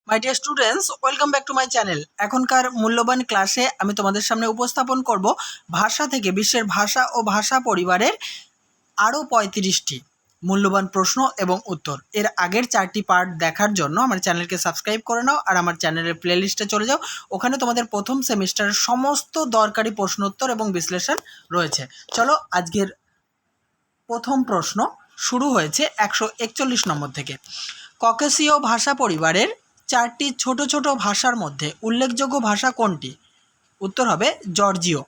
My dear students, welcome back to my channel. এখনকার মূল্যবান ক্লাসে আমি তোমাদের সামনে উপস্থাপন করব ভাষা থেকে বিশ্বের ভাষা ও ভাষা পরিবারের আরও 35টি মূল্যবান প্রশ্ন এবং উত্তর। এর আগের 4টি পার্ট দেখার জন্য আমার চ্যানেলকে সাবস্ক্রাইব করে নাও আর আমার চ্যানেলের প্লেলিস্টে চলে যাও। ওখানে তোমাদের প্রথম সেমিস্টারের সমস্ত দরকারি প্রশ্নোত্তর এবং বিশ্লেষণ রয়েছে। চলো, আজকের প্রথম প্রশ্ন শুরু হয়েছে 141 নম্বর থেকে। ককেশীয় ভাষা পরিবারের 4টি ছোট ছোট ভাষার মধ্যে উল্লেখযোগ্য ভাষা কোনটি? উত্তর হবে জর্জিয়।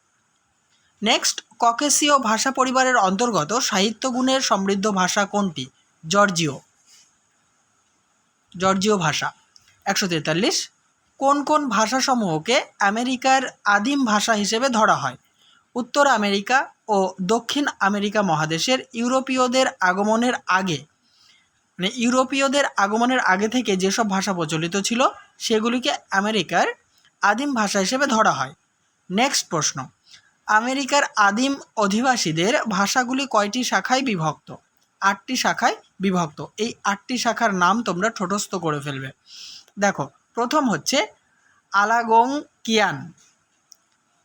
নেক্সট, ককেশীয় ভাষা পরিবারের অন্তর্গত সাহিত্য গুণের সমৃদ্ধ ভাষা কোনটি? জর্জিয় ভাষা। 143, কোন কোন ভাষাসমূহকে আমেরিকার আদিম ভাষা হিসেবে ধরা হয়? উত্তর আমেরিকা ও দক্ষিণ আমেরিকা মহাদেশের ইউরোপীয়দের আগমনের আগে থেকে যেসব ভাষা প্রচলিত ছিল সেগুলিকে আমেরিকার আদিম ভাষা হিসেবে ধরা হয়। নেক্সট প্রশ্ন, আমেরিকার আদিম অধিবাসীদের ভাষাগুলি কয়টি শাখায় বিভক্ত? 8টি শাখায় বিভক্ত। এই 8টি শাখার নাম তোমরা ঠোঁটস্থ করে ফেলবে। দেখো, প্রথম হচ্ছে আলাগোঙ্কিয়ান,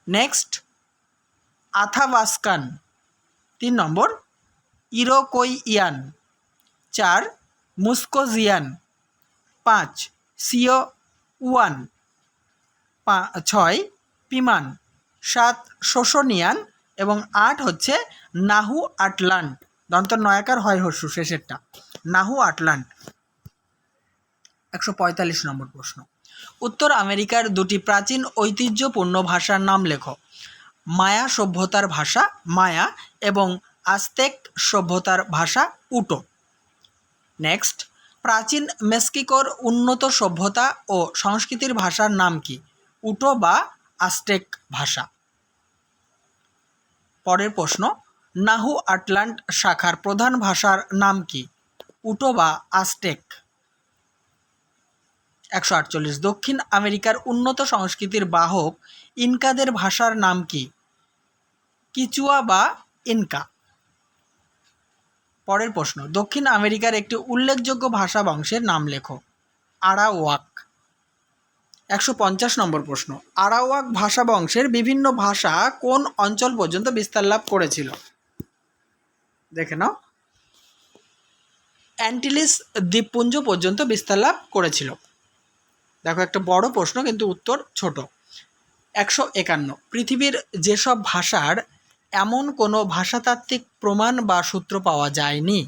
নেক্সট আথাবাস্কান, 3 নম্বর ইরোকোইয়ান, 4 মুস্কোজিয়ান, 5 সিওউয়ান, 6 পিমান, 7 শোশনিয়ান এবং 8 হচ্ছে নাহু আটলান্ট। দন্ত নয়াকার হয় হস্যু শেষেরটা, নাহু আটলান্ট। 145 নম্বর প্রশ্ন, উত্তর আমেরিকার 2টি প্রাচীন ঐতিহ্যপূর্ণ ভাষার নাম লেখো। মায়া সভ্যতার ভাষা মায়া এবং আজতেক সভ্যতার ভাষা উটো। নেক্সট, প্রাচীন মেক্সিকোর উন্নত সভ্যতা ও সংস্কৃতির ভাষার নাম কি? উটো বা আজটেক ভাষা। পরের প্রশ্ন, নাহু আটলান্ট শাখার প্রধান ভাষার নাম কি? উটো বা আজটেক। 148, দক্ষিণ আমেরিকার উন্নত সংস্কৃতির বাহক ইনকাদের ভাষার নাম কি? কিচুয়া বা ইনকা। পরের প্রশ্ন, দক্ষিণ আমেরিকার একটি উল্লেখযোগ্য ভাষা বংশের নাম লেখো। আরাওয়াক। 150 নম্বর প্রশ্ন, আরাওয়াক ভাষা বংশের বিভিন্ন ভাষা কোন অঞ্চল পর্যন্ত বিস্তার লাভ করেছিল? দেখে নাও, অ্যান্টিলিস দ্বীপপুঞ্জ পর্যন্ত বিস্তার লাভ করেছিল। দেখো, একটা বড় প্রশ্ন কিন্তু উত্তর ছোট। 151, পৃথিবীর যেসব ভাষার এমন কোনো ভাষাতাত্ত্বিক প্রমাণ বা সূত্র পাওয়া যায়নি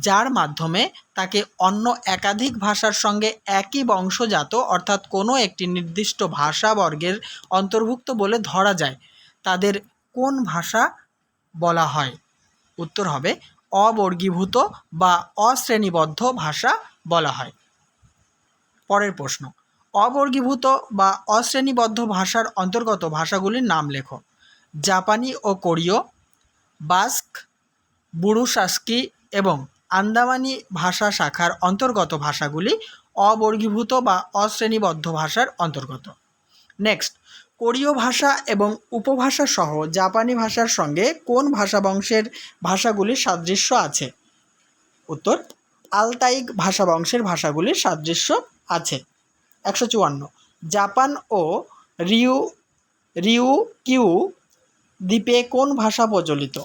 যার মাধ্যমে তাকে অন্য একাধিক ভাষার সঙ্গে একই বংশজাত অর্থাৎ কোনো একটি নির্দিষ্ট ভাষা বর্গের অন্তর্ভুক্ত বলে ধরা যায়, তাদের কোন ভাষা বলা হয়? উত্তর হবে অবর্গীভূত বা অশ্রেণীবদ্ধ ভাষা বলা হয়। পরের প্রশ্ন, অবর্গীভূত বা অশ্রেণীবদ্ধ ভাষার অন্তর্গত ভাষাগুলির নাম লেখো। জাপানি ও কোরীয়, বাস্ক, বুরুশাস্কি এবং আন্দামানি ভাষা শাখার অন্তর্গত ভাষাগুলি অবর্গীভূত বা অশ্রেণীবদ্ধ ভাষার অন্তর্গত। নেক্সট, কোরীয় ভাষা এবং উপভাষা সহ জাপানি ভাষার সঙ্গে কোন ভাষা বংশের ভাষাগুলির সাদৃশ্য আছে? উত্তর আলতাইক ভাষা বংশের ভাষাগুলির সাদৃশ্য আছে। 154, জাপান ও রিউকিউ দ্বীপে কোন ভাষা প্রচলিত?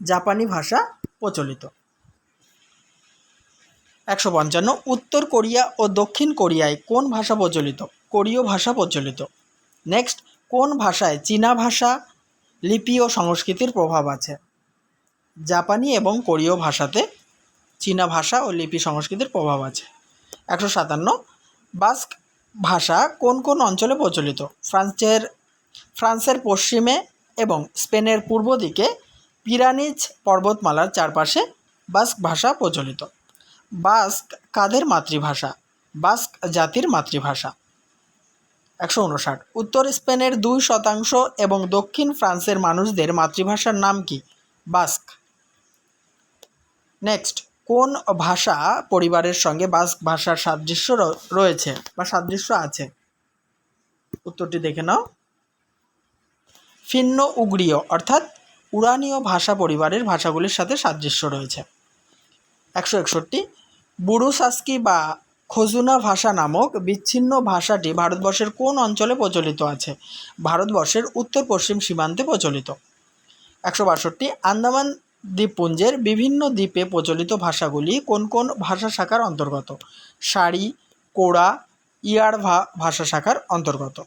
জাপানি ভাষা প্রচলিত। 155, উত্তর কোরিয়া ও দক্ষিণ কোরিয়ায় কোন ভাষা প্রচলিত? কোরীয় ভাষা প্রচলিত। নেক্সট, কোন ভাষায় চীনা ভাষা, লিপি ও সংস্কৃতির প্রভাব আছে? জাপানি এবং কোরীয় ভাষাতে চীনা ভাষা ও লিপি সংস্কৃতির প্রভাব আছে। 157, বাস্ক ভাষা কোন কোন অঞ্চলে প্রচলিত? ফ্রান্সের পশ্চিমে এবং স্পেনের পূর্ব দিকে পিরানিজ পর্বতমালার চারপাশে বাস্ক ভাষা প্রচলিত। বাস্ক কাদের মাতৃভাষা? বাস্ক জাতির মাতৃভাষা। 159, উত্তর স্পেনের 2% এবং দক্ষিণ ফ্রান্সের মানুষদের মাতৃভাষার নাম কি? বাস্ক। নেক্সট, কোন ভাষা পরিবারের সঙ্গে বাস্ক ভাষার সাদৃশ্য রয়েছে বা সাদৃশ্য আছে? উত্তরটি দেখে নাও, ফিন্ন উগ্রীয় অর্থাৎ উরানীয় ভাষা পরিবারের ভাষাগুলির সাথে সাদৃশ্য রয়েছে। 161, বুরুশাস্কি বা খজুনা ভাষা নামক বিচ্ছিন্ন ভাষাটি ভারতবর্ষের কোন অঞ্চলে প্রচলিত আছে? ভারতবর্ষের উত্তর পশ্চিম সীমান্তে প্রচলিত। 162 আন্দামান দ্বীপপুঞ্জের বিভিন্ন দ্বীপে প্রচলিত ভাষাগুলি কোন কোন ভাষা শাখার অন্তর্গত? সারি, কোরা, ইয়ারভা ভাষা শাখার অন্তর্গত।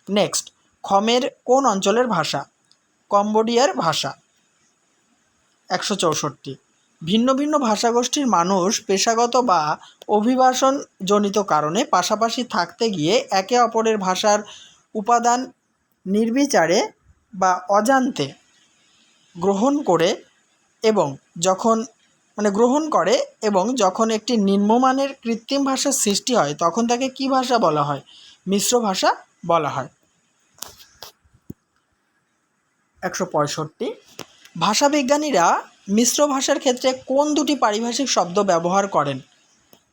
নেক্সট, খমের কোন অঞ্চলের ভাষা? কম্বোডিয়ার ভাষা। 164 ভিন্ন ভিন্ন ভাষাগোষ্ঠীর মানুষ পেশাগত বা অভিবাসনজনিত কারণে পাশাপাশি থাকতে গিয়ে একে অপরের ভাষার উপাদান নির্বিচারে বা অজান্তে গ্রহণ করে এবং যখন একটি নিম্নমানের কৃত্রিম ভাষার সৃষ্টি হয় তখন তাকে কী ভাষা বলা হয়? মিশ্র ভাষা বলা হয়। 165 ভাষাবিজ্ঞানীরা মিশ্র ভাষার ক্ষেত্রে কোন দুটি পারিভাষিক শব্দ ব্যবহার করেন?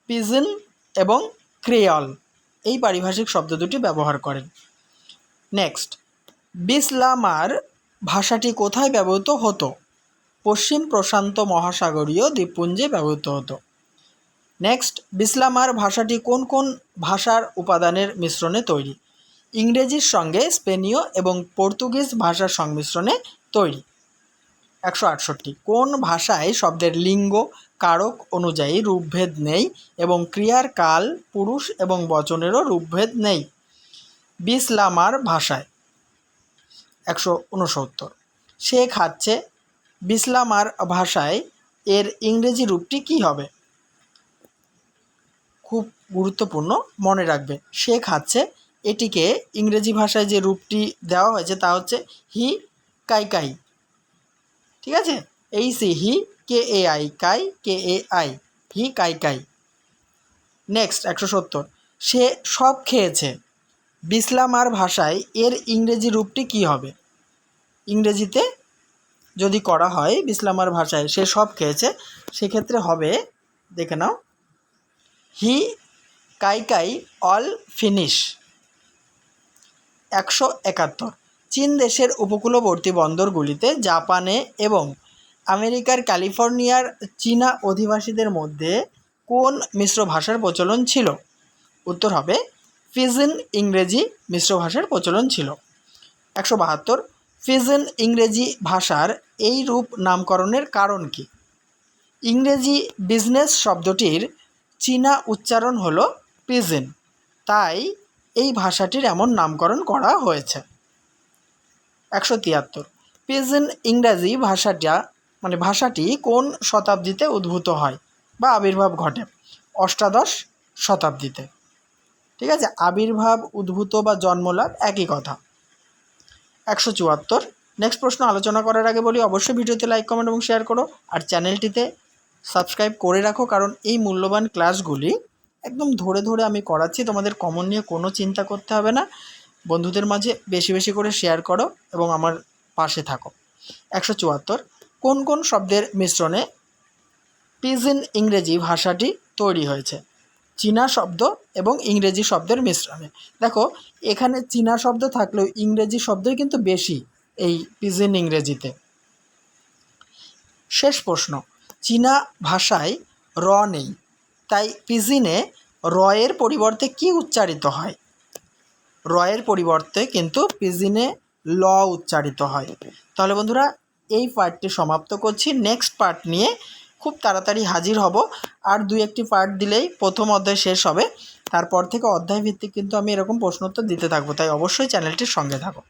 পিজিন এবং ক্রেওল এই পারিভাষিক শব্দ দুটি ব্যবহার করেন। নেক্সট, বিসলামার ভাষাটি কোথায় ব্যবহৃত হতো? পশ্চিম প্রশান্ত মহাসাগরীয় দ্বীপপুঞ্জে ব্যবহৃত হতো। নেক্সট, বিসলামার ভাষাটি কোন কোন ভাষার উপাদানের মিশ্রণে তৈরি? ইংরেজির সঙ্গে স্পেনীয় এবং পর্তুগিজ ভাষার সংমিশ্রণে তৈরি। 168 কোন ভাষায় শব্দের লিঙ্গ কারক অনুযায়ী রূপভেদ নেই এবং ক্রিয়ার কাল পুরুষ এবং বচনেরও রূপভেদ নেই? বিসলামার ভাষায়। 169 সে খাচ্ছে বিসলামার ভাষায় এর ইংরেজি রূপটি কী হবে? খুব গুরুত্বপূর্ণ, মনে রাখবে। সে খাচ্ছে এটিকে ইংরেজি ভাষায় যে রূপটি দেওয়া হয়েছে তা হচ্ছে হি কাই কাই। ঠিক আছে, হি কে এ আই কাই কে এ আই, হি কাই কাই। নেক্সট 170 সে সব খেয়েছে বিসলামার ভাষায় এর ইংরেজি রূপটি কী হবে? ইংরেজিতে যদি করা হয় বিসলামার ভাষায় সে সব খেয়েছে, সেক্ষেত্রে হবে, দেখে নাও, হি কাই কাই অল ফিনিশ। 171 চীন দেশের উপকূলবর্তী বন্দরগুলিতে জাপানে এবং আমেরিকার ক্যালিফোর্নিয়ার চীনা অধিবাসীদের মধ্যে কোন মিশ্র ভাষার প্রচলন ছিল? উত্তর হবে পিজিন ইংরেজি মিশ্র ভাষার প্রচলন ছিল। 172 পিজিন ইংরেজি ভাষার এই রূপ নামকরণের কারণ কি? ইংরেজি বিজনেস শব্দটির চীনা উচ্চারণ হলো পিজিন, তাই এই ভাষাটির এমন নামকরণ করা হয়েছে। 173 পিজিন ইংরাজি ভাষাটি কোন শতাব্দীতে উদ্ভূত হয় বা আবির্ভাব ঘটে? অষ্টাদশ শতাব্দীতে। ঠিক আছে, আবির্ভাব, উদ্ভূত বা জন্মলাভ একই কথা। 174 নেক্সট প্রশ্ন আলোচনা করার আগে বলি অবশ্যই ভিডিওতে লাইক, কমেন্ট এবং শেয়ার করো, আর চ্যানেলটিতে সাবস্ক্রাইব করে রাখো, কারণ এই মূল্যবান ক্লাসগুলি একদম ধরে ধরে আমি করাচ্ছি। তোমাদের কমন নিয়ে কোনো চিন্তা করতে হবে না। বন্ধুদের মাঝে বেশি বেশি করে শেয়ার করো এবং আমার পাশে থাকো। 174 কোন কোন শব্দের মিশ্রণে পিজিন ইংরেজি ভাষাটি তৈরি হয়েছে? চীনা শব্দ এবং ইংরেজি শব্দের মিশ্রণে। দেখো, এখানে চীনা শব্দ থাকলেও ইংরেজি শব্দই কিন্তু বেশি এই পিজিন ইংরেজিতে। শেষ প্রশ্ন, চীনা ভাষায় র নেই, তাই পিজিনে র এর পরিবর্তে কি উচ্চারিত হয়? র এর পরিবর্তে কিন্তু পিজিনে ল উচ্চারিত হয়। তাহলে বন্ধুরা, এই পার্টটি সমাপ্ত করছি। নেক্সট পার্ট নিয়ে খুব তাড়াতাড়ি হাজির হব। আর 2-1টি পার্ট দিলেই প্রথম অধ্যায় শেষ হবে। তারপর থেকে অধ্যায় ভিত্তিক কিন্তু আমি এরকম প্রশ্নোত্তর দিতে থাকবো, তাই অবশ্যই চ্যানেলটির সঙ্গে থাকো।